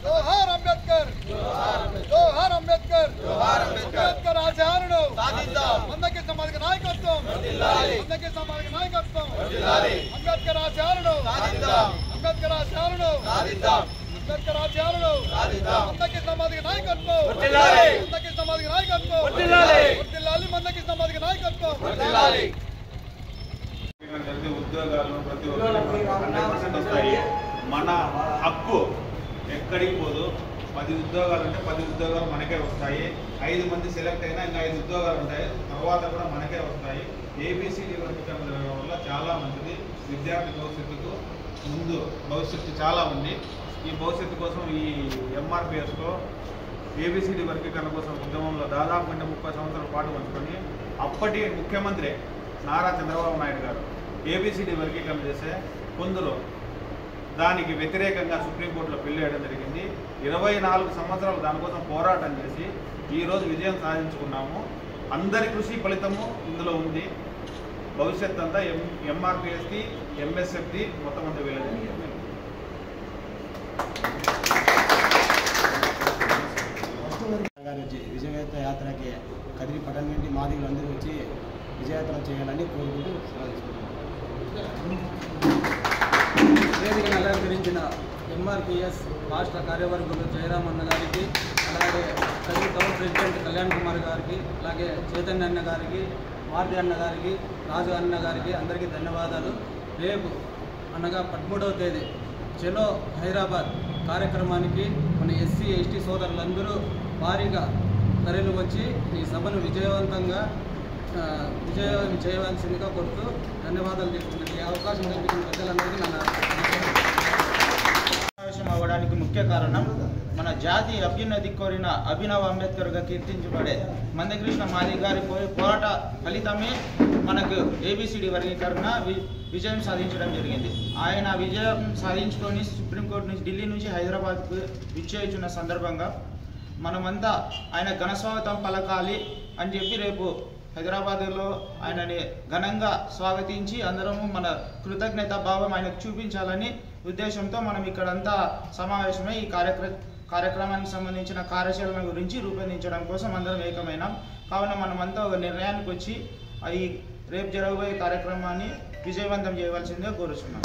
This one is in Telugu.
जोहार अंबेडकर जोहार अंबेडकर अंबेडकर आचार्युడు అందరికీ సమాజ నాయకత్వం అందరికీ సమాజ నాయకత్వం అంబేద్కర్ ఆచార్యుడు అంబేద్కర్ ఆచార్యుడు అంబేద్కర్ ఆచార్యుడు అందరికీ సమాజ నాయకత్వం అందరికీ సమాజ నాయకత్వం వర్ధిల్లాలి అందరికీ సమాజ నాయకత్వం వర్ధిల్లాలి ఉద్యోగాలు ప్రతి ఒక్కరికి 100% వస్తాయి మన హక్కు ఎక్కడికి పోదు 10 ఉద్యోగాలు అంటే 10 ఉద్యోగాలు మనకే వస్తాయి 5 మంది సెలెక్ట్ అయినా ఇంకా 5 ఉద్యోగాలు ఉంటాయి తర్వాత కూడా మనకే వస్తాయి ఏబిసిడి వర్గీకరణ వల్ల చాలా మంచిది విద్యార్థి భవిష్యత్తుకు ముందు భవిష్యత్తు చాలా ఉంది ఈ భవిష్యత్తు కోసం ఈ ఎంఆర్పిఎస్లో ఏబిసిడి వర్గీకరణ కోసం ఉద్యమంలో దాదాపు 30 సంవత్సరాల పాటు పంచుకొని అప్పటి ముఖ్యమంత్రి నారా చంద్రబాబు నాయుడు గారు ఏబిసిడి వర్గీకరణ చేసే కొందరు దానికి వ్యతిరేకంగా సుప్రీంకోర్టులో పిల్లేయడం జరిగింది 24 సంవత్సరాలు దానికోసం పోరాటం చేసి ఈరోజు విజయం సాధించుకున్నాము అందరి కృషి ఫలితము ఇందులో ఉంది భవిష్యత్ అంతా ఎంఆర్పిఎస్కి ఎంఎస్ఎఫ్ది మొత్తం అంతా వెళ్ళదు విజయయాత్ర యాత్రకి కదిరి పట్టణం నుండి మాదిగులందరూ వచ్చి విజయయాత్ర చేయాలని కోరుకుంటూ వేదికను అలంకరించిన ఎంఆర్పిఎస్ రాష్ట్ర కార్యవర్గులు జయరామ్ అన్న గారికి అలాగే కదిరి టౌన్ ప్రెసిడెంట్ కళ్యాణ్ కుమార్ గారికి అలాగే చైతన్య అన్న గారికి మారుతి అన్న గారికి రాజు అన్న గారికి అందరికీ ధన్యవాదాలు రేపు అనగా 13వ తేదీ చలో హైదరాబాద్ కార్యక్రమానికి మన ఎస్సీ ఎస్టీ సోదరులందరూ భారీగా తరలి వచ్చి ఈ సభను విజయవంతంగా విజయం చేయవలసిందిగా కోరుతూ ధన్యవాదాలు తెలుపుతున్నాను. ఈ అవకాశం కల్పించిన ప్రజలందరికీ సమావేశం అవ్వడానికి ముఖ్య కారణం మన జాతి అభ్యున్నతి కోరిన అభినవ్ అంబేద్కర్గా కీర్తించబడే మందకృష్ణ మాదిగ గారి పోరాట ఫలితమే మనకు ఏబిసిడి వర్గీకరణ విజయం సాధించడం జరిగింది. ఆయన విజయం సాధించుకొని సుప్రీంకోర్టు నుంచి ఢిల్లీ నుంచి హైదరాబాద్కు విచ్చేయుచున్న సందర్భంగా మనమంతా ఆయన ఘనస్వాగతం పలకాలి అని చెప్పి రేపు హైదరాబాద్లో ఆయనని ఘనంగా స్వాగతించి అందరము మన కృతజ్ఞత భావం ఆయనకు చూపించాలని ఉద్దేశంతో మనం ఇక్కడంతా సమావేశమై ఈ కార్యక్రమానికి సంబంధించిన కార్యాచరణ గురించి రూపొందించడం కోసం అందరం ఏకమైనాం. కావున మనమంతా ఒక నిర్ణయానికి వచ్చి ఈ రేపు జరగబోయే కార్యక్రమాన్ని విజయవంతం చేయవలసిందిగా కోరుచున్నాం.